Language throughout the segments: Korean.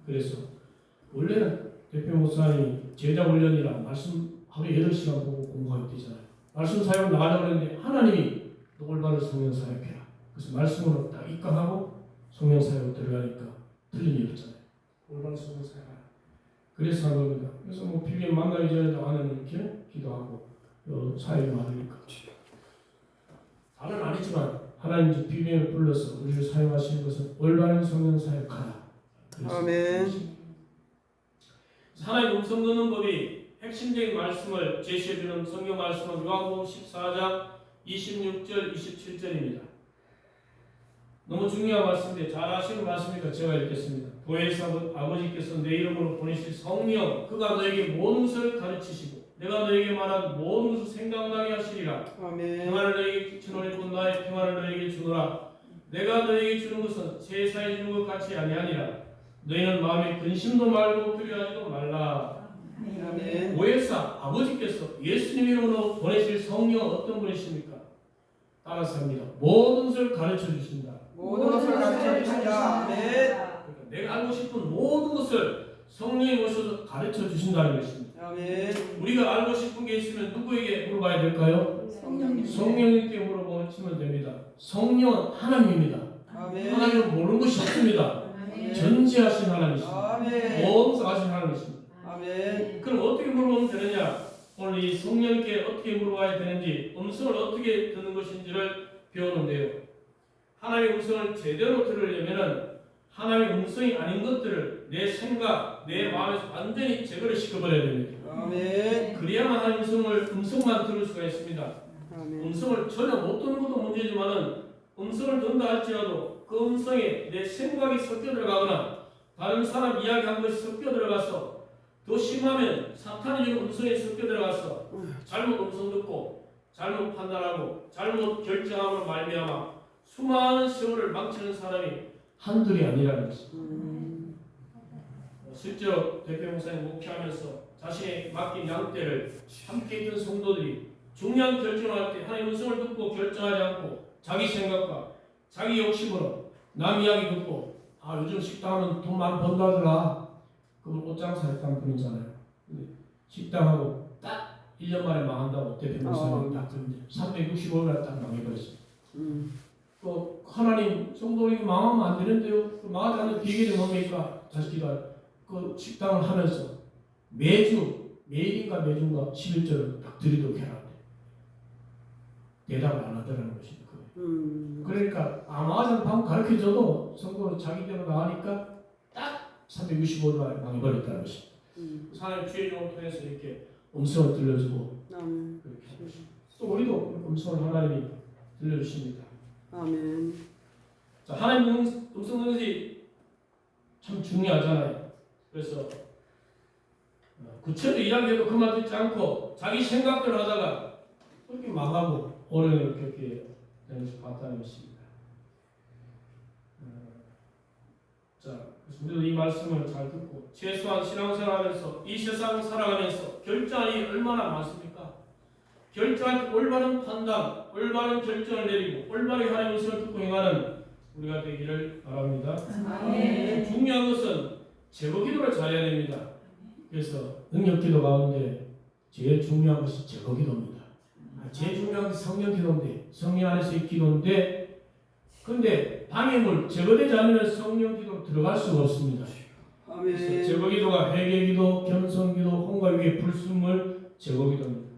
그래서 원래는 대표 목사님이 제자 훈련이라 말씀 하루에 8시간 보고 공부하게 되잖아요. 말씀 사역을 나가려고 했는데 하나님이 너 올바른 성령 사역해라. 그래서 말씀으로 딱 입각하고 성령 사역으로 들어가니까 틀린 일 없잖아요. 올바른 성령 사역하라. 그래서 한 겁니다. 그래서 뭐 비비엠 만나기 전에 나는 이렇게 기도하고 사역을 받으니까 다른 아니지만 하나님 비비엠을 불러서 우리를 사용하시는 것은 올바른 성령 사역하라. 아멘. 하나님 음성 듣는 법이 핵심적인 말씀을 제시해주는 성경 말씀은 요한복음 14장 26절 27절입니다. 너무 중요한 말씀인데 잘 아시는 말씀이니까 제가 읽겠습니다. 보혜사 아버지께서 내 이름으로 보내실 성령 그가 너에게 모든 것을 가르치시고 내가 너에게 말한 모든 것을 생각나게 하시리라. 아멘. 평안을 너에게 주노니 곧 나의 평안을 너에게 주노라. 내가 너에게 주는 것은 세상에 주는 것 같이 아니하니라. 너희는 마음에 근심도 말고 두려워하지도 말라. 아멘. 보혜사 아버지께서 예수님 이름으로 보내실 성령 어떤 분이십니까? 따라서 합니다. 모든 것을 가르쳐 주신다. 모든 것을 가르쳐 주신다. 아멘. 그러니까 내가 알고 싶은 모든 것을 성령이 오셔서 가르쳐 주신다는 것입니다. 아멘. 우리가 알고 싶은 게 있으면 누구에게 물어봐야 될까요? 성령님께 물어보시면 됩니다. 성령은 하나님입니다. 아멘. 하나님은 모르는 것이 없습니다. 전지하신 하나님이십니다. 아멘. 범사하신 하나님이십니다. 아멘. 그럼 어떻게 물어보면 되느냐? 오늘 이 성령께 어떻게 물어봐야 되는지, 음성을 어떻게 듣는 것인지를 배우는데요. 하나님의 음성을 제대로 들으려면 하나님의 음성이 아닌 것들을 내 생각, 내 마음에서 완전히 제거를 시켜버려야 됩니다. 아멘. 그래야만 하나님의 음성만 들을 수가 있습니다. 아멘. 음성을 전혀 못 듣는 것도 문제지만은 음성을 듣는다 할지라도 그 음성에 내 생각이 섞여 들어가거나 다른 사람 이야기한 것이 섞여 들어가서 더 심하면 사탄이 주는 음성에 섞여 들어가서 잘못 음성 듣고 잘못 판단하고 잘못 결정함으로 말미암아 수많은 세월을 망치는 사람이 한둘이 아니라는 것입니다. 실제로 대표 목사님 목회하면서 자신의 맡긴 양떼를 함께 있던 성도들이 중요한 결정을 할 때 하나님의 음성을 듣고 결정하지 않고 자기 생각과 자기 욕심으로 남 이야기 듣고 요즘 식당하면 돈 많이 번다더라. 그분 옷장사 했던 분이잖아요. 식당하고 딱 1년 만에 망한다고 대표 목사님 딱 그런데 365일 딱 망해버렸어요. 또 하나님 성도님이 망하면 안 되는데요. 망하지 않는 비결이 뭡니까? 자식이가 그 식당을 하면서 매일인가 매주인가 11절을 딱 드리도록 해라. 대답을 안 하더라는 것입니다. 그러니까 망하지 않는 방법 가르쳐줘도 성도는 자기대로 나가니까 딱 365일 만에 망해버렸다는 것입니다. 하나님 주의 종을 통해서 이렇게 음성을 들려주고 또 우리도 음성을 하나님이 들려주십니다. 아멘. 자, 하나님 음성 듣는 것이 참 중요하잖아요. 그래서 구체적으로 이야기해도 그만 듣지 않고 자기 생각대로 하다가 그렇게 망하고 어려움을 겪게 되는 것을 봤다는 것입니다. 자, 그래서 우리도 이 말씀을 잘 듣고 최소한 신앙생활하면서 이 세상 살아가면서 결정이 얼마나 많습니까? 결정할 때 올바른 판단, 올바른 결정을 내리고 올바르게 하나님의 음성을 듣고 행하는 우리가 되기를 바랍니다. 중요한 것은 제거 기도를 잘해야 됩니다. 그래서 능력 기도 가운데 제일 중요한 것이 제거 기도입니다. 제일 중요한 것이 성령 기도인데 성령 안에서의 기도인데 근데 방해물 제거되지 않으면 성령 기도로 들어갈 수가 없습니다. 그래서 제거 기도가 회개 기도, 겸손 기도, 혼과 위의 불순물 제거 기도입니다.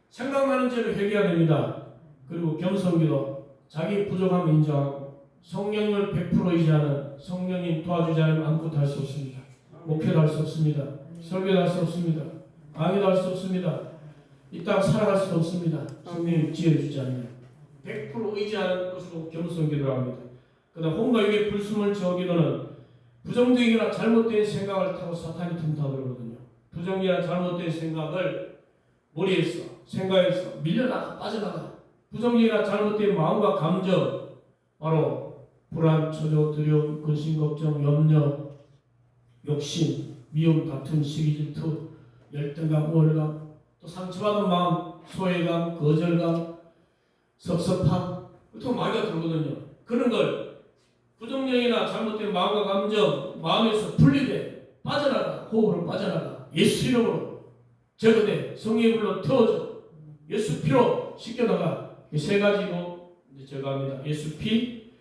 생각나는 죄를 회개해야 됩니다. 그리고 겸손 기도, 자기 부족함을 인정하고 성령을 100% 의지하는 성령님 도와주지 않으면 아무것도 할 수 없습니다. 목표도 할 수 없습니다. 설교도 할 수 없습니다. 강의도 할 수 없습니다. 이 땅 살아갈 수도 없습니다. 성령님 지혜를 주지 않으면 100% 의지하는 것으로 겸손 기도를 합니다. 그다음 혼과 위의 불순물 제거 기도는 부정적이나 잘못된 생각을 타고 사탄이 틈타 그러거든요. 부정이나 잘못된 생각을 머리에서 생각에서 밀려나가 빠져나가 부정적이나 잘못된 마음과 감정 바로 불안, 초조, 두려움, 근심, 걱정, 염려, 욕심, 미움, 다툼, 시기, 질투, 열등감, 우월감 또 상처받은 마음, 소외감, 거절감, 섭섭함 보통 마귀가 들거든요. 그런 걸 부정령이나 잘못된 마음과 감정, 마음에서 분리돼 빠져나가, 호흡으로 빠져나가, 예수 이름으로 제거돼, 성령의 불로 태워져, 예수 피로 씻겨나가. 이 세 가지로 제거합니다. 예수 피,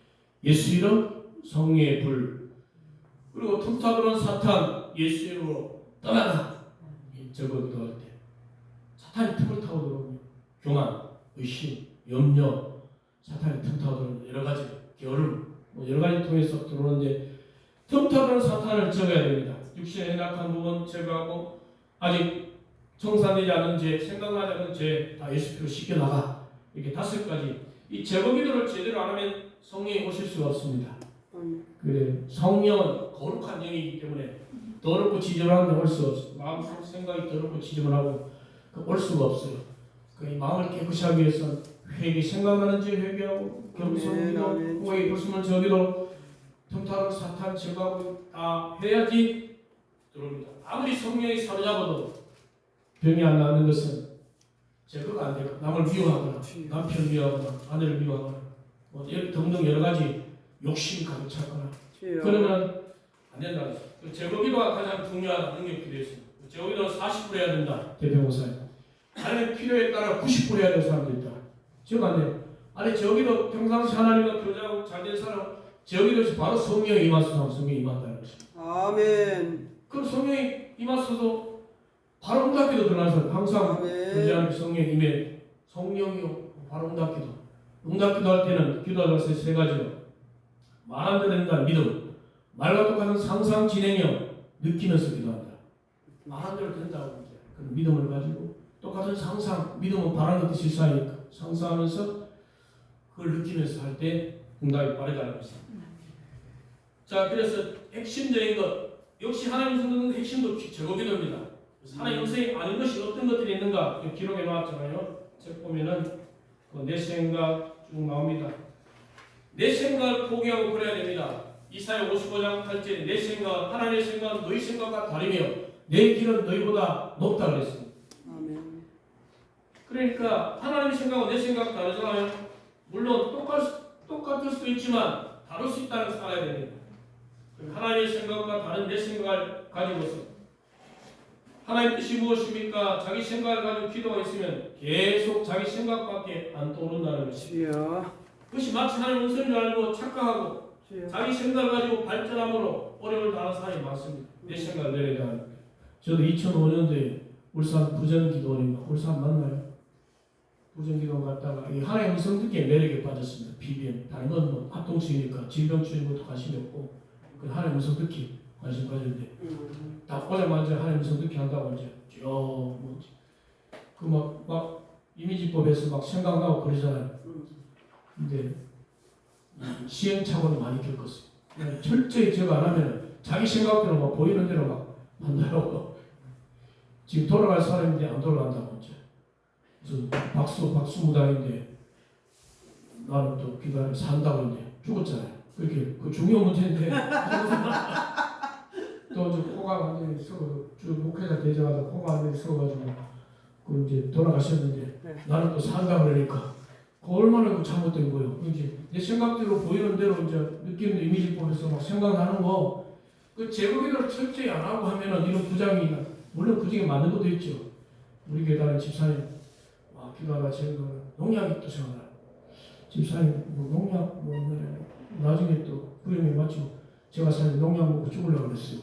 예수 이름, 성령의 불. 그리고 틈타고는 사탄, 예수 이름으로 떠나라. 저거 들어갈 때 사탄이 틈을 타고 들어오면 교만, 의심, 염려, 사탄이 틈 타고 들어오는 여러 가지 게으름, 여러 가지 통해서 들어오는데 틈 타고는 사탄을 적어야 됩니다. 육신에 연약한 부분 제거하고 아직 청산되지 않은 죄, 생각나지 않은 죄 다 예수 피로 씻겨나가. 이렇게 5가지. 이 제거 기도를 제대로 안 하면 성령이 오실 수가 없습니다. 그래, 성령은 거룩한 영이기 때문에 더럽고 지저분한 올 수 없어. 마음 생각이 더럽고 지저분하고 올 수가 없어요. 그 마음을 깨끗이 하기 위해서 회개, 생각나는지 회개하고 겸손기도, 고개 벗으면 저기도 틈타는 사탄 제거하고 다 해야지 들어옵니다. 아무리 성령이 사로잡아도 병이 안 나는 것은 제거가 안 되고 남을 미워하거나 남편을 미워하거나 아내를 미워하거나 등등 여러 가지 욕심이 가득 찼거나 그러면 안 된다는 거죠. 제거기도가 가장 중요한 능력기도였습니다. 제거기도는 40불 해야 된다. 대표목사님. 하나님의 필요에 따라 90불 해야 되는 사람도 있다. 지금 안 돼요. 아니 제거기도 평상시 하나님과 교제하고 잘된 사람 제거기도에서 바로 성령이 임하소서 성령이 임한다는 것입니다. 아멘. 그럼 성령이 임하소서 바로 응답기도 들어가는 사람 항상 교제하는 성령이 임해 성령이요 바로 응답기도. 응답기도 할 때는 기도하다 세 가지로 말한 대로 된다 믿음. 말과 똑같은 상상 진행형 느끼면서 기도한다. 말한 대로 된다고 이제 그 믿음을 가지고 똑같은 상상 믿음은 바라는 뜻이 사이니까 상상하면서 그걸 느끼면서 할 때 응답이 빠르다는 것입니다. 자, 그래서 핵심적인 것 역시 하나님 성도는 핵심도 제거기도입니다. 하나님 음성이 아닌 것이 어떤 것들이 있는가 기록해 놨잖아요. 책 보면은 그 내 생각 쭉 나옵니다. 내 생각을 포기하고 그래야 됩니다. 이사야 55장 8절에 내 생각, 하나님의 생각은 너희 생각과 다르며 내 길은 너희보다 높다 그랬습니다. 아멘. 그러니까 하나님의 생각과 내 생각 다르잖아요. 물론 똑같을 수도 있지만 다를 수 있다는 것을 알아야 됩니다. 하나님의 생각과 다른 내 생각을 가지고서 하나님의 뜻이 무엇입니까? 자기 생각을 가지고 기도가 있으면 계속 자기 생각밖에 안 떠오른다는 것입니다. 그것이 마치 하나님 음성인 줄 알고 착각하고 자기 생각을 가지고 발전함으로 어려움을 당하는 사람이 많습니다. 내 생각을 내려야 하는 거예요. 저도 2005년도에 울산 부전기도원인가 울산 맞나요? 부전기도원 갔다가 하나님 음성 듣기에 매력에 빠졌습니다. 비비엠 다른 건 뭐 합동치니까 질병치유인 것도 관심이 없고 그 하나님 음성 듣기 관심 가졌는데 딱 오자마자 하나님 음성 듣기 한다고 이제 막 이미지법에서 막 생각나고 그러잖아요. 근데 시행착오는 많이 겪었어요. 철저히 제거 안 하면 자기 생각대로 막 보이는 대로 막 한다고. 지금 돌아갈 사람인데 안 돌아간다고 이제. 무슨 박수 무당인데 나는 또 기도하면 산다고 이제 죽었잖아요. 그렇게 그 중요한 문제인데 또 이제 코가 완전히 썩어 목회자 되자마자 코가 완전히 썩어가지고 그 이제 돌아가셨는데 나는 또 산다 그러니까. 얼마나 잘못된 거예요. 이제 내 생각대로 보이는 대로 이제 느끼는 이미지법에서 막 생각나는 거, 그 제거기도를 철저히 안 하고 하면은 이런 부장이 물론 그 중에 맞는 것도 있죠. 우리 교단의 집사님, 기도하다 제가 농약이 또 생각나. 집사님 농약 나중에 또 부름이 맞죠. 제가 사실 농약 먹고 죽으려고 그랬어요.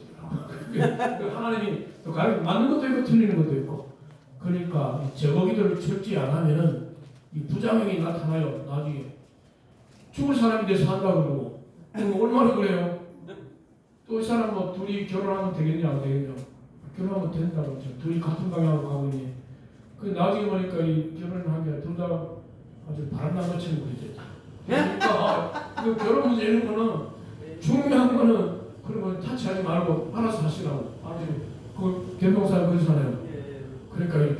하나님이 또 맞는 것도 있고 틀리는 것도 있고. 그러니까 제거기도를 철저히 안 하면은 이 부작용이 나타나요. 나중에 죽을 사람이 돼서 한다고 그러고 얼마나 그래요? 또 이 사람 뭐 둘이 결혼하면 되겠냐 안 되겠냐? 결혼하면 된다고 하죠. 둘이 같은 방향으로 가고 있니? 그 나중에 보니까 이 결혼을 하기가 둘 다 아주 바람난 것처럼 그러죠. 그러니까 그 결혼 문제 이런 거는 중요한 거는 그러면 타치하지 말고 알아서 하시라고. 아주 그 변호사는 그러잖아요. 그러니까 이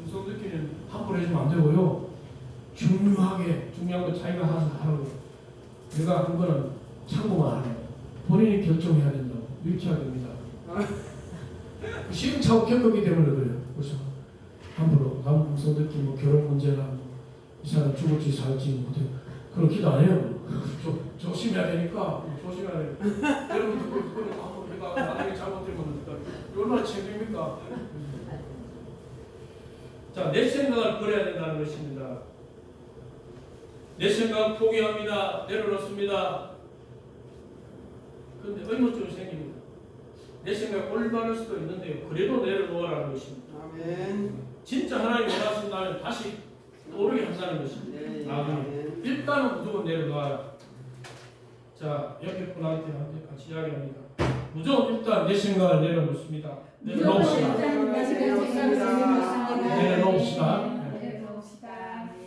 음성 듣기는 함부로 해주면 안 되고요. 중요한 거 자기가 하라고. 내가 한 거는 참고만 하라고. 본인이 결정해야 된다고. 밀치해야 됩니다. 시행착오 겪었기 때문에 그래요. 그래서 함부로 남 음성 듣기 결혼 문제나 이 사람 죽을지 살지 그런 기도 안 해요. 조심해야 되니까 조심해야 되니까 여러분 그걸 한번 우리가 만약에 잘못되면 얼마나 책임입니까? 자, 내 생각을 버려야 된다는 것입니다. 내 생각 포기합니다. 내려놓습니다. 그런데 의문점이 생깁니다. 내 생각 올바를 수도 있는데요. 그래도 내려놓으라는 것입니다. 아멘. 진짜 하나님 원하신다면 다시 오르게 한다는 것입니다. 네. 아멘. 일단은 무조건 내려놔야. 자, 옆에 분한테 같이 이야기합니다. 무조건 일단 내 생각을 내려놓습니다. 내려놓읍시다. 내려놓읍시다.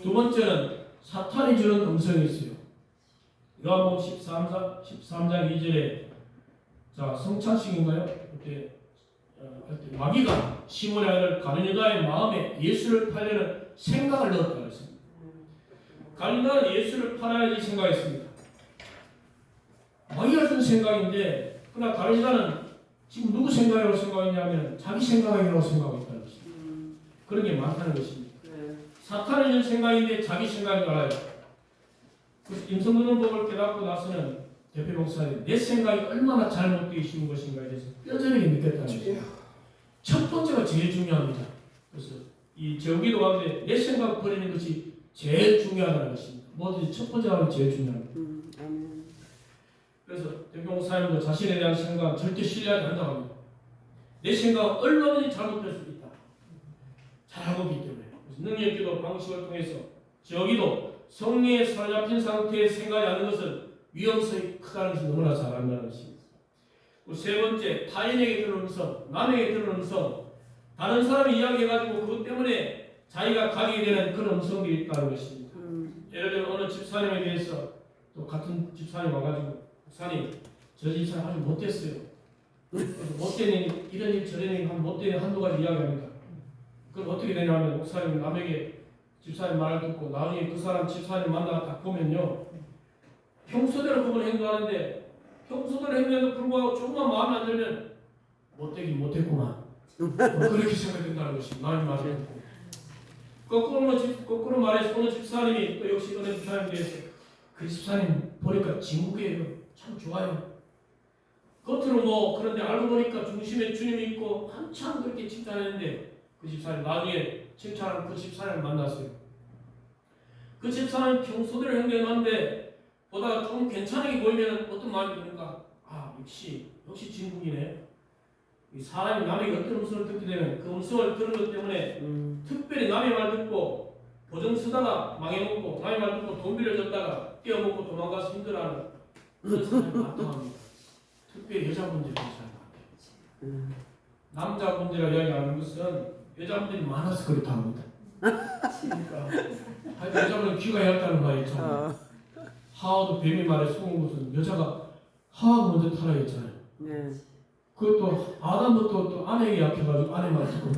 두 번째는 사탄이 주는 음성이 있어요. 요한복음 13장 2절에 자, 성찬식인가요? 그때 마귀가 시몬의 아들 가룟유다의 마음에 예수를 팔려는 생각을 넣었다고 했습니다. 가룟유다는 예수를 팔아야지 생각했습니다. 마귀가 준 생각인데, 그러나 가룟유다는 지금 누구 생각이라고 생각했냐면 자기 생각이라고 생각했다는 것입니다. 그런 게 많다는 것입니다. 사탄이 준 생각인데 자기 생각인 줄 알아요. 그래서 임성근원법을 깨닫고 나서는 대표 목사님, 내 생각이 얼마나 잘못되어 있는 것인가에 대해서 뼈저리게 느꼈다는 것입니다. 첫 번째가 제일 중요합니다. 그래서 이 제기도 가운데 내 생각 버리는 것이 제일 중요하다는 것입니다. 뭐든지 첫 번째가 하면 제일 중요합니다. 그래서 대표 목사님도 자신에 대한 생각은 절대 신뢰하지 않는다고 합니다. 내 생각은 얼마든지 잘못될 수 있다. 잘하고 있기 때문에. 그래서 능력기도 방식을 통해서 저기도 성령에 사로잡힌 상태에 생각이 하는 것은 위험성이 크다는 것을 너무나 잘 안다는 것입니다. 세 번째, 타인에게 들은 음성, 남에게 들은 음성, 다른 사람이 이야기해가지고 그것 때문에 자기가 가게 되는 그런 음성들이 있다는 것입니다. 예를 들어 어느 집사님에 대해서 또 같은 집사님 와가지고 목사님, 저 집사님 아주 못됐어요. 못된 일, 이런 일 저런 일 하면 못된 일 한두 가지 이야기합니다. 그럼 어떻게 되냐면 목사님 남에게 집사님 말을 듣고 나중에 그 사람 집사님 만나 딱 보면요, 평소대로 그걸 행동하는데 평소대로 행동해도 불구하고 조금만 마음에 안 들면 못되긴 못했구만. 그렇게 생각된다는 것입니다. 남의 말을 듣고. 거꾸로 말해서 어느 집사님이 또 역시 어느 집사님에 대해서 그 집사님 보니까 진국이에요. 참 좋아요. 겉으로 뭐 그런데 알고 보니까 중심에 주님이 있고 한참 그렇게 칭찬했는데 그 집사님 나중에 칭찬한 그 집사님을 만났어요. 그 집사님 평소대로 행동하는데 보다가 좀 괜찮게 보이면 어떤 마음이 드는가? 아, 역시 진국이네. 사람이 남에게 어떤 음성을 듣게 되면 그 음성을 들은 것 때문에 특별히 남의 말 듣고 보증 쓰다가 망해먹고 남의 말 듣고 돈 빌려줬다가 떼어먹고 도망가서 힘들어하는 그런 사람이 많다고 합니다. 특별히 여자분들이 그런 사람이 많아요. 남자분들이라고 이야기하는 것은 여자분들이 많아서 그렇다고 합니다. 그러니까 여자분은 귀가 얇다는 말이 있잖아요. 하와도 뱀이 말에 속은 것은 여자가 하와가 먼저 타락했잖아요. 네. 그것도 아담도 또 아내에게 약해가지고 아내 말 듣고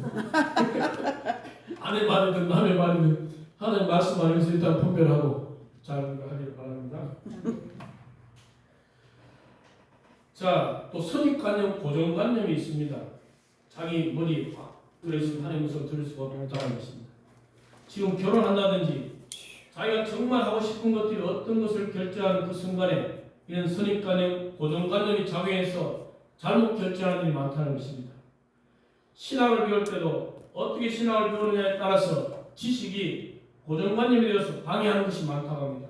아내 말이든 남의 말이든 하나님 말씀 안에서 일단 분별하고 잘 하기를 바랍니다. 자, 또 선입관념, 고정관념이 있습니다. 자기 머리에 그래서 하나님 음성을 들을 수가 없다는 것입니다. 지금 결혼한다든지 자기가 정말 하고 싶은 것들이 어떤 것을 결정하는 그 순간에 이런 선입관념, 고정관념이 작용해서 잘못 결정하는 일이 많다는 것입니다. 신학을 배울 때도 어떻게 신학을 배우느냐에 따라서 지식이 고정관념이 되어서 방해하는 것이 많다고 합니다.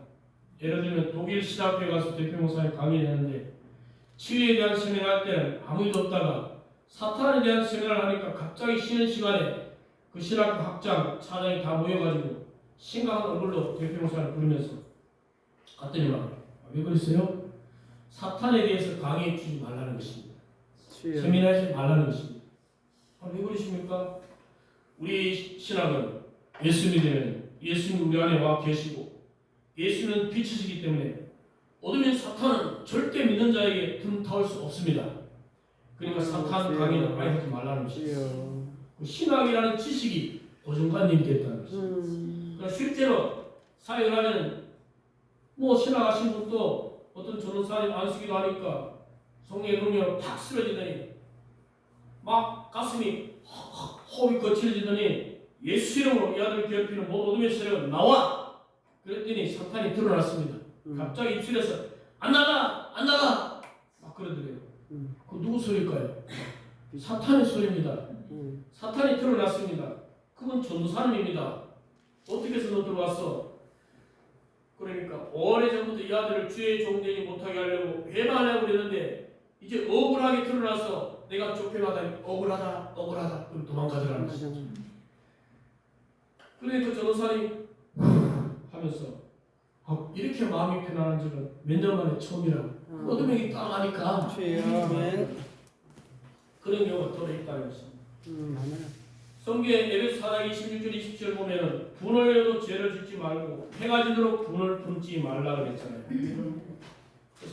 예를 들면 독일 신학교에 가서 대표 목사님 강의를 했는데 치유에 대한 세미나를 할 때는 아무 일도 없다가 사탄에 대한 세미나를 하니까 갑자기 쉬는 시간에 그 신학교 학장, 차장이 다 모여가지고 심각한 얼굴로 대표 목사를 부르면서 갔더니 왜 그랬어요? 사탄에 대해서 강의해 주지 말라는 것입니다. 세미나에서 말라는 것입니다. 왜 그러십니까? 우리 신학은 예수 믿으면 예수님 우리 안에 와 계시고 예수는 빛이시기 때문에 어둠인 사탄은 절대 믿는 자에게 틈타올 수 없습니다. 그러니까 사탄 강의는 아예 하지 말라는 것입니다. 신학이라는 지식이 고정관념이 됐다는 것입니다. 그러니까 실제로 사역을 하면 뭐 신학하신 분도 어떤 전도사님 안수기도 하니까 성령의 능력으로 팍 쓰러지더니 막 가슴이 호흡이 거칠어지더니 예수 이름으로 이 아들 괴롭히는 모든 어둠의 세력은 나와! 그랬더니 사탄이 드러났습니다. 갑자기 입술에서 안 나가! 안 나가! 막 그러더래요. 그 누구 소리일까요? 사탄의 소리입니다. 사탄이 드러났습니다. 그건 전도사님입니다. 어떻게 해서 너 들어왔어? 그러니까 오래전부터 이 아들을 주의 종되지 못하게 하려고 배반하려고 그랬는데 이제 억울하게 드러나서 내가 쫓겨나다니 억울하다 그럼 도망가더라는 것이죠. 그러니까 전도사님이 하면서 이렇게 마음이 편안한 적은 몇 년 만에 처음이라고 어둠이 딱 하니까 아멘. 그런 경우가 또 있다는 것입니다. 성경에 에베소 4장 26절 27절 보면은 분을 해도 죄를 짓지 말고 해가 지도록 분을 품지 말라 그랬잖아요.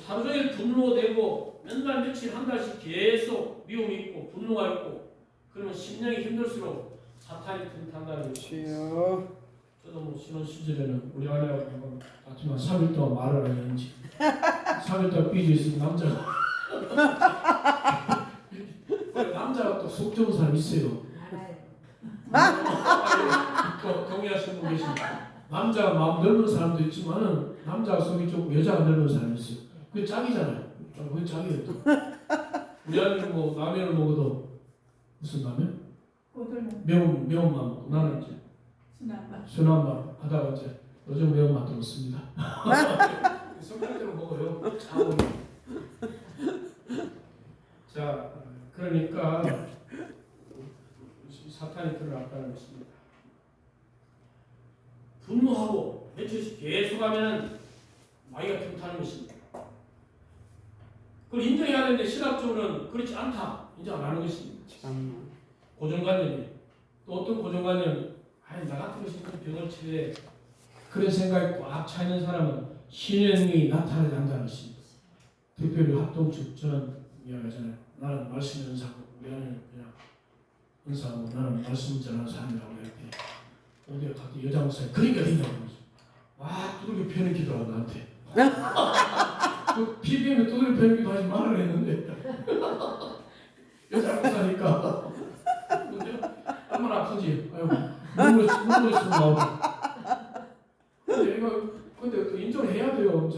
하루 종일 분노되고 맨날 며칠 한 달씩 계속 미움이 있고 분노가 있고 그러면 심령이 힘들수록 사탄이 틈탄다는 것이죠. 저도 뭐 신혼 시절에는 우리 아내하고 한번 같지만 3일 동안 말을 안 했는지 3일 동안 삐져 있으면 남자가 또 속 좋은 사람 있어요. 동의하시는 분 계십니다. 남자가 마음 넓은 사람도 있지만은 남자가 속이 좁고 여자가 넓은 사람이 있어요. 그게 짝이잖아요. 그게 짝이에요. 또. 우리 아들은 뭐 라면을 먹어도 무슨 라면? 매운맛 먹고 나는 이제 순한 맛 하다가 이제 요즘 매운맛도 먹습니다. 성격대로 먹어요. 자, 그러니까 사탄이 드러났다는 것입니다. 분노하고 며칠씩 계속 하면 마귀가 틈타는 것입니다. 그걸 인정해야 되는데 신학적으로는 그렇지 않다. 인정 안 하는 것입니다. 고정관념이 또 어떤 고정관념이 나 같은 것이 병을 치료해 그런 생각이 꽉 차 있는 사람은 신의 능력이 나타나지 않는다는 것입니다. 특별히 합동측 저는 이야기하잖아요. 나는 말씀의 은사고 우리 아내는 그냥 은사하고 나는 말씀 전하는 사람이라고 이렇게 어디에 갔더니 여자 목사님 그러니까 된다고 와 두들겨 패는 기도하고 나한테 그 PBM에 두들겨 패는 기도 하지 말을 했는데 여자 목사니까 얼마나 아프지? 아이고 눈물이 쑥 나오고 근데 그 인정을 해야 돼요.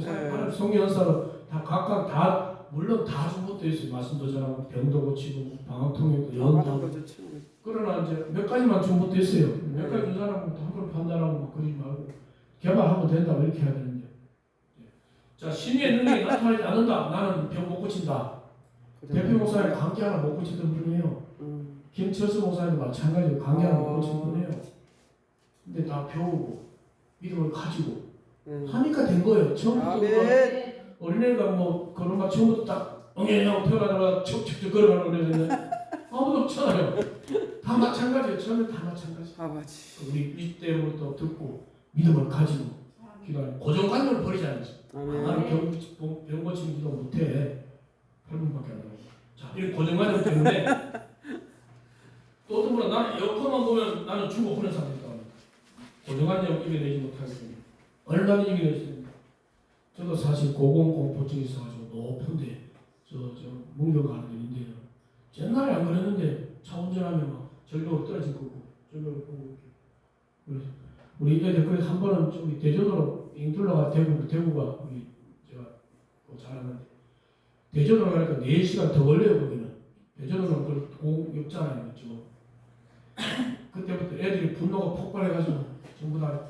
성경연사로 다 각각 다 물론 다 준 것도 있어요. 말씀도 잘하고 병도 고치고 방학통역도 연도 그러나 이제 몇 가지만 준 것도 있어요. 몇 가지 준 사람은 함부로 판단하고 막 그러지 말고 개발하면 된다고 이렇게 해야 되는데 자 신의 능력이 나타나지 않는다. 나는 병 못 고친다. 대표 목사님 감기 하나 못 고치던 분이에요. 김철수 목사님도 마찬가지로 감기 하나 못 고친 분이에요. 근데 다 배우고 믿음을 가지고 하니까 된 거예요. 처음부터 어린애가 뭐 그런가 처음부터 딱 엉덩이하고 태어나다가 척척척 걸어가는 거랬는데 아무도 없잖아요. 다 마찬가지예요. 저는 다 마찬가지. 우리 이때부터 듣고 믿음을 가지고 기도하는 고정관념을 버리자는 거죠. 나는 병 고치는 기도 못해. 8분밖에 안 나와요. 자, 이런 고정관념 때문에 또 어떤 분은 나는 에어컨만 보면 나는 죽어 보는 사람이 있다고 합니다. 고정관념 이겨내지 못하기 때문에 얼마나 이겨낼 수 있는가. 저도 사실 고공공포증이 있어가지고 높은데 저 문경 가는 길인데요. 옛날에 안 그랬는데 차 운전하면 막 절벽으로 떨어질 거고 절벽을 보고 이렇게 우리 애들 그래서 한 번은 저기 대전으로 잉둘러가 대구가 우리 제가 잘 아는데 대전으로 가니까 4시간 더 걸려요. 거기는 대전으로는 그 공역잖아요. 지금 그때부터 애들이 분노가 폭발해가지고 전부 다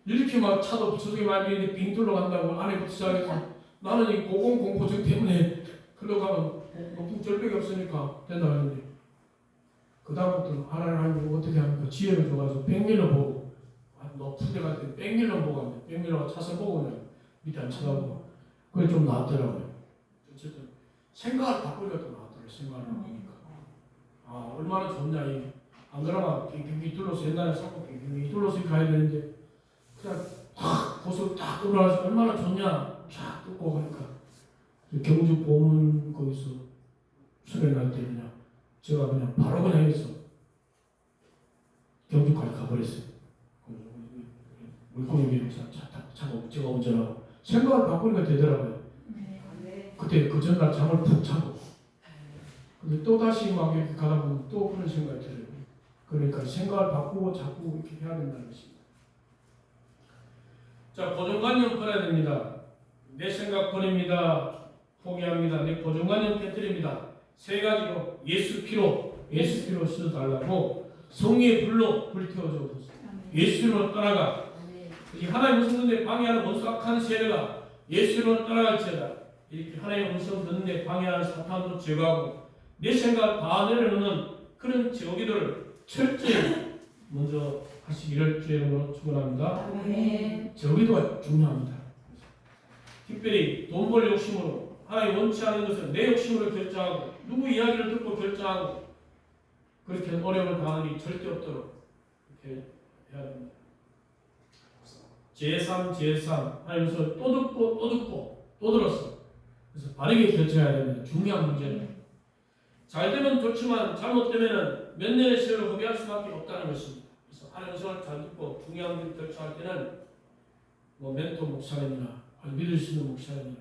이렇게 막 차도 저쪽에 많이 있는데 빙 둘러간다고 안에부터 시작해서 나는 이 고공공포증 때문에 글로 가면 높은 절벽이 없으니까 된다고 했는데 그 다음부터는 하나님 어떻게 합니까? 지혜를 줘가지고 백밀러 보고 높은 데 갈 때 백밀러 보고 하는데 백밀러가 차선 보고 그냥 밑에 안 쳐다보고 그게 좀 나았더라고요. 어쨌든 생각을 바꾸니까 또 나았더라고요. 생각을 바꾸니까 얼마나 좋냐 안 그러면 빙빙 둘러서 옛날에 사고 빙빙 둘러서 가야 되는데 그냥 탁 고속을 딱 끌어가서 얼마나 좋냐 쫙 뜯고 가니까 경주 보문 거기서 수련할 때 그냥 제가 그냥 바로 그냥 해서 경주까지 가버렸어요. 물고기 위에 차가 제가 운전하고 생각을 바꾸니까 되더라고요. 그때 그 전날 잠을 푹 자고 근데 또 다시 막 이렇게 가다 보면 또 그런 생각이 들어요. 그러니까 생각을 바꾸고 자꾸 이렇게 해야 된다는 것입니다. 자, 고정관념 버려야 됩니다. 내 생각 버립니다. 포기합니다. 내 고정관념 깨뜨립니다. 세 가지로 예수 피로 쓰달라고 성령의 불로 불태워주옵소서. 예수로 따라가. 하나님 음성 듣는 데 방해하는 원수 악한 세력아 예수로 따라갈지어다. 이렇게 하나님의 음성 듣는 데 방해하는 사탄도 제거하고 내 생각 다 내려놓는 그런 제어기도를 철저히 먼저 하시기를 주의 이름으로 축원합니다. 제어기도가 중요합니다. 특별히 돈 벌 욕심으로 하나님 원치 않는 것을 내 욕심으로 결정하고 누구 이야기를 듣고 결정하고 그렇게 어려움을 당하는 일이 절대 없도록 이렇게 해야 됩니다. 제3 하면서 또 듣고 또 들었어. 그래서 바르게 결정해야 됩니다. 중요한 문제는 잘 되면 좋지만 잘못되면 몇 년의 세월을 허비할 수밖에 없다는 것입니다. 그래서 하나님 음성을 잘 듣고 중요한 문제 결정할 때는 뭐 멘토 목사님이나 믿을 수 있는 목사님이나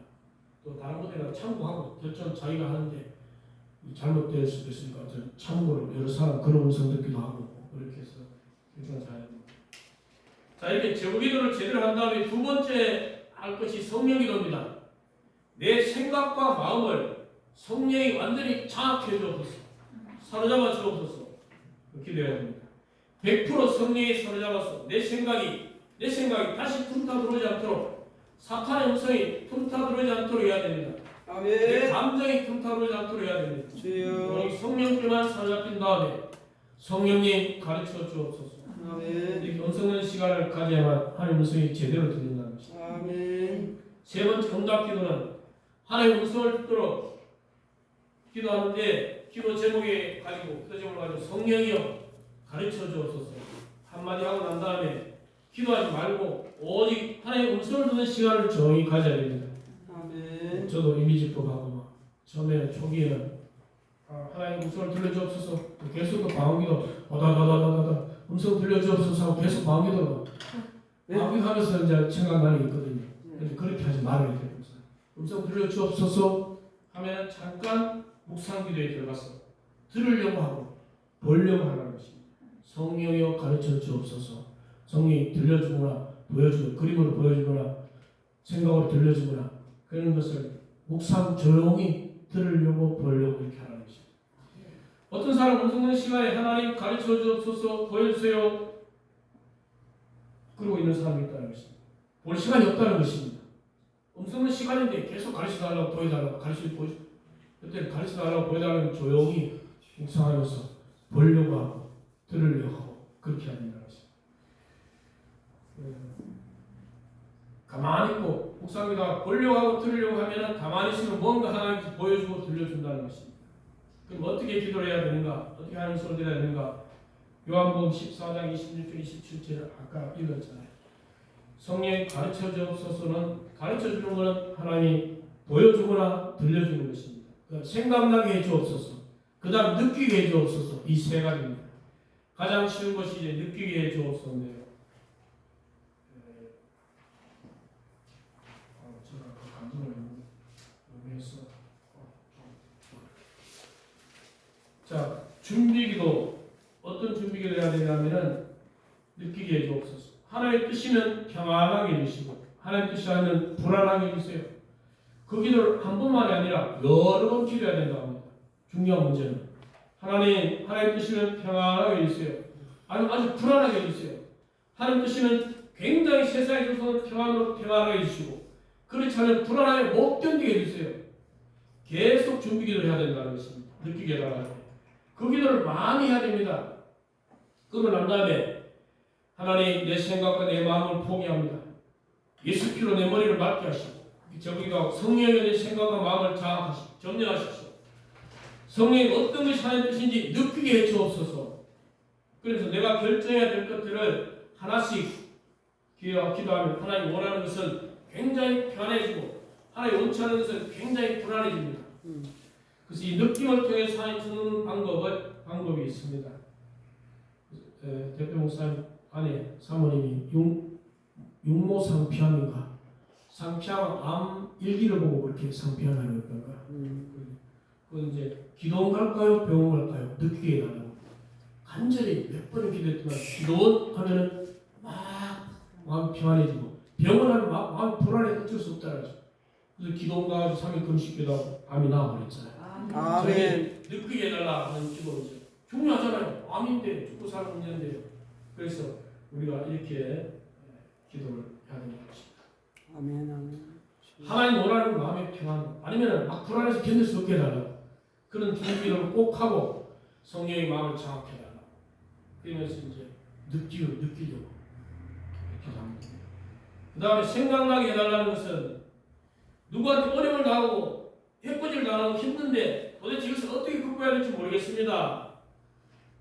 또 다른 분들이랑 참고하고 결정 자기가 하는데 잘못될 수도 있으니까 참고로 여러 사람 그런 음성 듣기도 하고 그렇게 해서 결정을 잘 해야 됩니다. 자, 이렇게 제국기도를 제대로 한 다음에 두 번째 할 것이 성령기도입니다. 내 생각과 마음을 성령이 완전히 장악해 주옵소서. 사로잡아 주옵소서. 기도해야 됩니다. 100% 성령이 사로잡아서 내 생각이 다시 틈타 들어오지 않도록 사탄의 음성이 틈타 들어오지 않도록 해야 됩니다. 내 아멘. 감정이 틈타 들어오지 않도록 해야 됩니다. 주여. 오직 성령께만 사로잡힌 다음에 성령님 가르쳐 주옵소서. 아멘. 이렇게 음성는 시간을 가져야만 하나님 음성이 제대로 들린다는 것입니다. 아멘. 세 번째 응답기도는 하나님 음성을 듣도록 기도하는데 기도 제목에 가지고 기도 제목을 가지고 성령이여 가르쳐 주옵소서 한마디 하고 난 다음에 기도하지 말고 오직 하나님 음성을 듣는 시간을 조용히 가져야 됩니다. 아멘. 저도 이미지법하고 막 처음에 초기에는 하나님 음성을 들려주옵소서 계속 또 방언기도 다다다다다다 음성 들려주옵소서 하고 계속 방언기도 방언하면서 이제 생각나는 게 있거든요. 그래서 그렇게 하지 말아야 돼요. 음성 들려주옵소서 하면 잠깐 묵상기도에 들어가서 들으려고 하고 보려고 하는 것입니다. 성령이여 가르쳐 주옵소서. 성령이 들려주거나 보여주거나 그림으로 보여주거나 생각으로 들려주거나 그런 것을 묵상 조용히 들으려고 보려고 이렇게 하는 것입니다. 어떤 사람 음성 듣는 시간에 하나님 가르쳐 주옵소서 보여주세요 그러고 있는 사람이 있다는 것입니다. 볼 시간이 없다는 것입니다. 음성은 시간인데 계속 가르쳐달라고 보여달라고 그때 가르쳐달라고 보여달라고 조용히 묵상하면서 보려고 하고 들으려고 하고 그렇게 한다는 것입니다. 가만히 있고 묵상하다 보려고 하고 들으려고 하면 가만히 있으면 뭔가 하나님께 보여주고 들려준다는 것입니다. 그럼 어떻게 기도를 해야 되는가? 어떻게 하나님 소리를 해야 되는가? 요한복음 14장 26절 27절 아까 읽었잖아요. 성령이 가르쳐 주옵소서는 가르쳐 주는 것은 하나님이 보여주거나 들려주는 것입니다. 그러니까 생각나게 해 주옵소서. 그 다음 느끼게 해 주옵소서. 이 세 가지입니다. 가장 쉬운 것이 이제 느끼게 해 주옵소서인데요. 제가 그 감정을 해서 자 준비기도 어떤 준비기도 해야 되냐면은 느끼게 해 주옵소서. 하나님의 뜻이면 평안하게 해주시고 하나님의 뜻이 아니면 불안하게 해주세요. 그 기도를 한 번만이 아니라 여러 번 기도해야 된다고 합니다. 중요한 문제는 하나님의 뜻이면 평안하게 해주세요. 아니면 아주 불안하게 해주세요. 하나님 뜻이면 굉장히 세상에 있어서는 평안하게 해주시고 그렇지 않으면 불안하게 못 견디게 해주세요. 계속 준비기도를 해야 된다는 것입니다. 느끼게 해달라고 할 때. 그 기도를 많이 해야 됩니다. 그러고 난 다음에 하나님 내 생각과 내 마음을 포기합니다. 예수 피로 내 머리를 맑게 하시고 저기가 성령의 내 생각과 마음을 장악하시고 점령하십시오. 성령이 어떤 것이 하나님의 뜻인지 느끼게 해 주옵소서. 그래서 내가 결정해야 될 것들을 하나씩 기도하면 하나님 원하는 것은 굉장히 편해지고 하나님 원치 않는 것은 굉장히 불안해집니다. 그래서 이 느낌을 통해서 하나님 주는 방법이 있습니다. 대표 목사님 아내 사모님이 육모상피암인가 상피암 암 일기를 보고 그렇게 상피암을 했던가. 그건 이제 기도원 갈까요? 병원 갈까요? 느끼게 해달라고. 간절히 몇 번을 기도했지만 기도원 하면은 막 마음 평안해지고 병원 하면 막 마음 불안해 어쩔 수 없다는 거죠. 그래서 기도가 3일 금식기도 암이 나와버렸잖아요. 아멘. 느끼게 해달라 하는 기도죠. 중요하잖아요. 암인데 죽고 사는 문제인데요. 그래서 우리가 이렇게 기도를 해야 되는 것입니다. 아멘. 아멘. 하나님 원하는 마음의 평안 아니면 막 불안해서 견딜 수 없게 해달라. 그런 중기도를 꼭 하고 성령의 마음을 장악해 달라. 그러면서 이제 느끼려고 기도합니다. 그 다음에 생각나게 해달라는 것은 누구한테 어려움을 당하고 해코지를 당하고 힘든데 도대체 이것을 어떻게 극복해야 될지 모르겠습니다.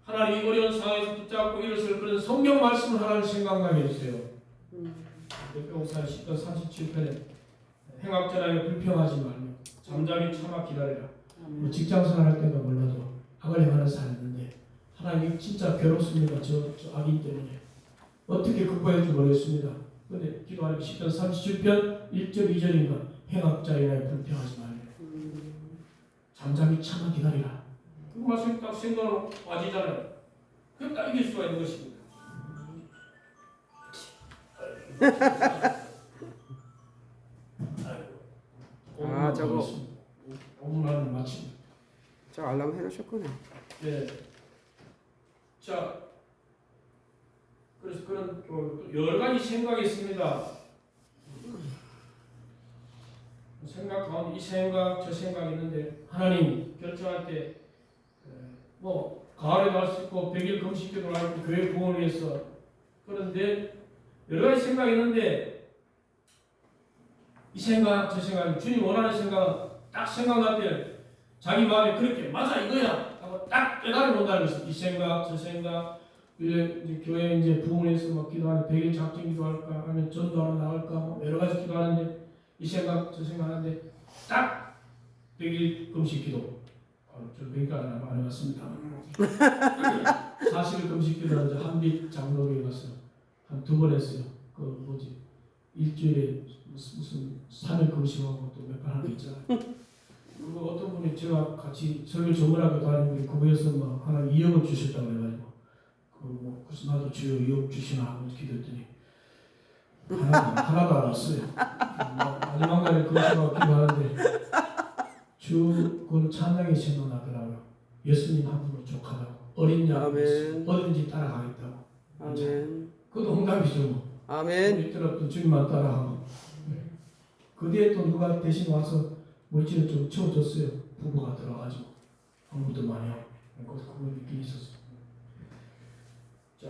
하나님 이 어려운 상황에서 붙잡고 일어설 그런 성경 말씀을 하나님 생각나게 해주세요. 역병사의 10편 37편에 행악전하여 불평하지 말며 잠잠히 참아 기다리라. 뭐 직장생활 할 때가 몰라도 악을 행하는 사람이 있는데 하나님 진짜 괴롭습니다. 저 악인 때문에 어떻게 극복해야 할지 모르겠습니다. 그런데 기도하는 10편 37편 1절 2절인가 행악자이나 불평하지 말며 잠잠히 참아 기다리라. 그 말씀이 딱 생각으로 빠지잖아요. 그럼 딱 이길 수가 있는 것입니다. 아, 저거. 오문하는 마칩니다. 저 알람 해놓으셨구나. 네. 자, 그래서 그런 여러 가지 생각이 있습니다. 생각 가운데 이 생각 저 생각이 있는데 하나님 결정할 때 뭐 가을에도 할 수 있고 100일 금식기도를 하고 교회 부흥을 위해서 그런데 여러 가지 생각이 있는데 이 생각 저 생각 주님 원하는 생각 딱 생각날 때 자기 마음에 그렇게 맞아 이거야 하고 딱 깨달아 본다는 것이 이 생각 저 생각 이제 교회 이제 부흥을 위해서 막 기도하는 100일 작정 기도할까 아니면 전도하러 나갈까 뭐 여러 가지 기도하는데 이 생각 저 생각하는데 딱 100일 금식 기도 저 100일까지 안 해봤습니다. 40일 금식 기도는 이제 한빛 장로교에 가서 한 2번 했어요. 그 뭐지 일주일에 무슨 3일 금식하고 또 몇 번 하는 게 있잖아요. 그리고 어떤 분이 제가 같이 설교 전문학교 다니는 분이 구부에서 뭐 하나 2억을 주셨다고 해가지고 뭐 그래서 나도 주여 2억 주시나 하고 기도했더니 하나도 안 왔어요. 마지막 날에 금식하고 기도하는데 그건 찬양이 생각나더라고요. 예수님 한 분으로 족하다고 어린 양 어딘지 따라가겠다고. 아멘. 그것도 응답이죠. 뭐. 아멘. 이때는 주님만 따라하고 그 뒤에 또 누가 대신 와서 물질을 좀 채워줬어요. 부부가 들어가지고 아무도 많이 하고 그걸 느끼기 있었어요. 자.